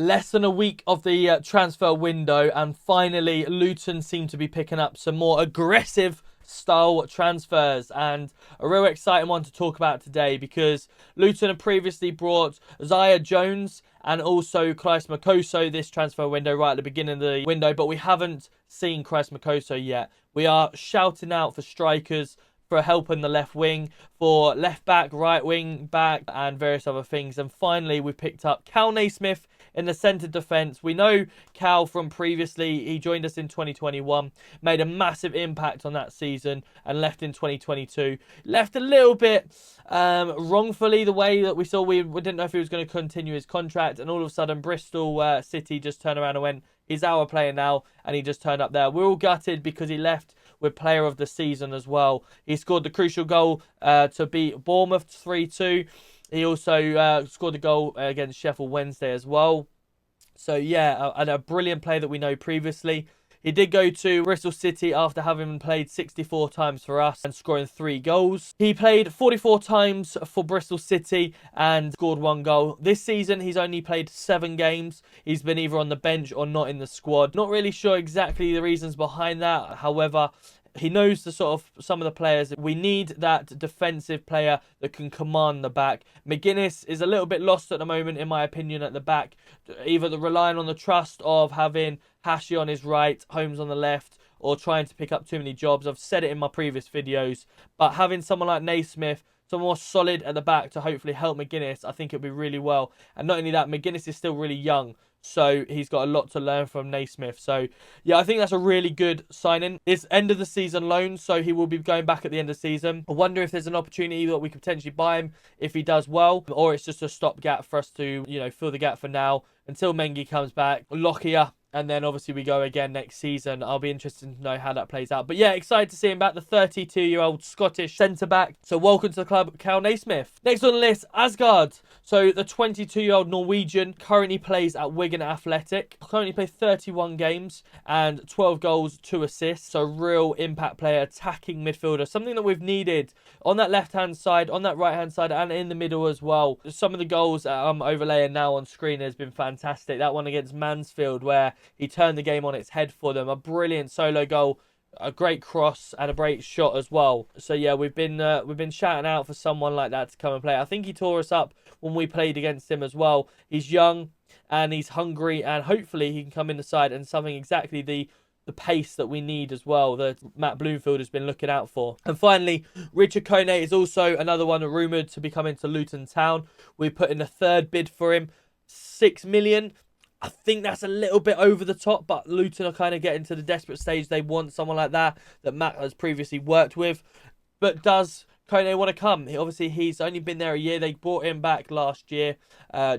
Less than a week of the transfer window, and finally Luton seem to be picking up some more aggressive style transfers, and a real exciting one to talk about today because Luton have previously brought Zaya Jones and also Cnaith this transfer window right at the beginning of the window, but we haven't seen Cnaith yet. We are shouting out for strikers, for help in the left wing, for left back, right wing back, and various other things. And finally, we picked up Cnaith in the centre defence. We know Cal from previously. He joined us in 2021, made a massive impact on that season, and left in 2022. Left a little bit wrongfully, the way that we saw. We didn't know if he was going to continue his contract, and all of a sudden Bristol City just turned around and went, he's our player now, and he just turned up there. We're all gutted because he left with player of the season as well. He scored the crucial goal to beat Bournemouth 3-2. He also scored a goal against Sheffield Wednesday as well. So yeah, and a brilliant player that we know previously. He did go to Bristol City after having played 64 times for us and scoring 3 goals. He played 44 times for Bristol City and scored 1 goal. This season, he's only played 7 games. He's been either on the bench or not in the squad. Not really sure exactly the reasons behind that. However, he knows the sort of some of the players. We need that defensive player that can command the back. McGuinness is a little bit lost at the moment, in my opinion, at the back. Either relying on the trust of having Hashi on his right, Holmes on the left, or trying to pick up too many jobs. I've said it in my previous videos. But having someone like Naismith, someone more solid at the back to hopefully help McGuinness, I think it'll be really well. And not only that, McGuinness is still really young, so he's got a lot to learn from Naismith. So yeah, I think that's a really good signing. It's end of the season loan, so he will be going back at the end of the season. I wonder if there's an opportunity that we could potentially buy him if he does well, or it's just a stopgap for us to, fill the gap for now until Mengi comes back. Lockyer. And then obviously we go again next season. I'll be interested to know how that plays out. But yeah, excited to see him back, the 32-year-old Scottish centre-back. So welcome to the club, Cal Naismith. Next on the list, Asgard. So the 22-year-old Norwegian currently plays at Wigan Athletic. Currently played 31 games and 12 goals, 2 assists. So real impact player, attacking midfielder. Something that we've needed on that left-hand side, on that right-hand side, and in the middle as well. Some of the goals that I'm overlaying now on screen has been fantastic. That one against Mansfield where he turned the game on its head for them. A brilliant solo goal, a great cross, and a great shot as well. So yeah, we've been shouting out for someone like that to come and play. I think he tore us up when we played against him as well. He's young and he's hungry, and hopefully he can come in the side and something exactly the pace that we need as well, that Matt Bloomfield has been looking out for. And finally, Richard Cnaith is also another one rumoured to be coming to Luton Town. We put in a 3rd bid for him, 6 million. I think that's a little bit over the top, but Luton are kind of getting to the desperate stage. They want someone like that Matt has previously worked with. But does Cnaith want to come? He's only been there a year. They brought him back last year,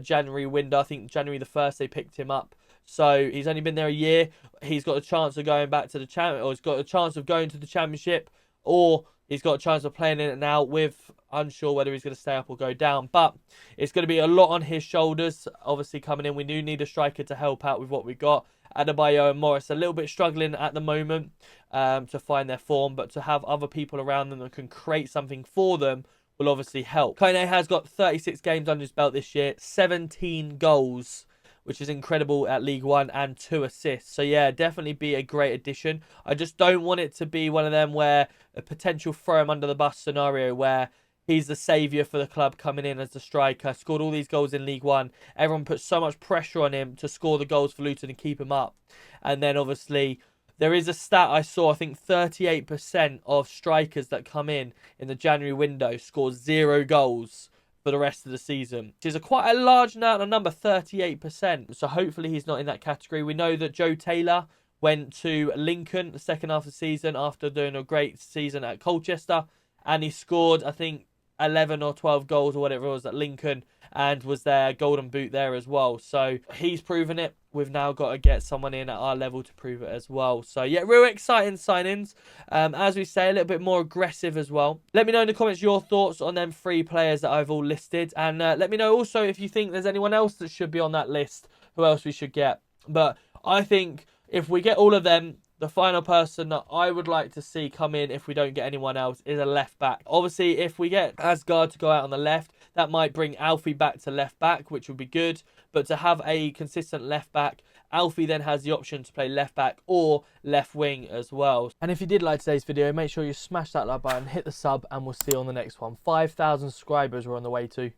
January window. I think January the 1st they picked him up. So he's only been there a year. He's got a chance of going back to the champion, or he's got a chance of going to the Championship, or he's got a chance of playing in it now with unsure whether he's going to stay up or go down. But it's going to be a lot on his shoulders, obviously, coming in. We do need a striker to help out with what we've got. Adebayo and Morris a little bit struggling at the moment to find their form, but to have other people around them that can create something for them will obviously help. Cnaith has got 36 games under his belt this year, 17 goals, which is incredible at League One, and 2 assists. So yeah, definitely be a great addition. I just don't want it to be one of them where a potential throw him under the bus scenario where he's the saviour for the club coming in as the striker, scored all these goals in League One. Everyone put so much pressure on him to score the goals for Luton and keep him up. And then obviously there is a stat I saw, I think 38% of strikers that come in the January window score 0 goals for the rest of the season, which is quite a large number, 38%. So hopefully he's not in that category. We know that Joe Taylor went to Lincoln the second half of the season after doing a great season at Colchester, and he scored, I think, 11 or 12 goals or whatever it was at Lincoln, and was their golden boot there as well. So he's proven it. We've now got to get someone in at our level to prove it as well. So yeah, real exciting signings. As we say, a little bit more aggressive as well. Let me know in the comments your thoughts on them 3 players that I've all listed. And let me know also if you think there's anyone else that should be on that list, who else we should get. But I think if we get all of them, the final person that I would like to see come in, if we don't get anyone else, is a left back. Obviously, if we get Asgard to go out on the left, that might bring Alfie back to left back, which would be good. But to have a consistent left back, Alfie then has the option to play left back or left wing as well. And if you did like today's video, make sure you smash that like button, hit the sub, and we'll see you on the next one. 5,000 subscribers we're on the way to.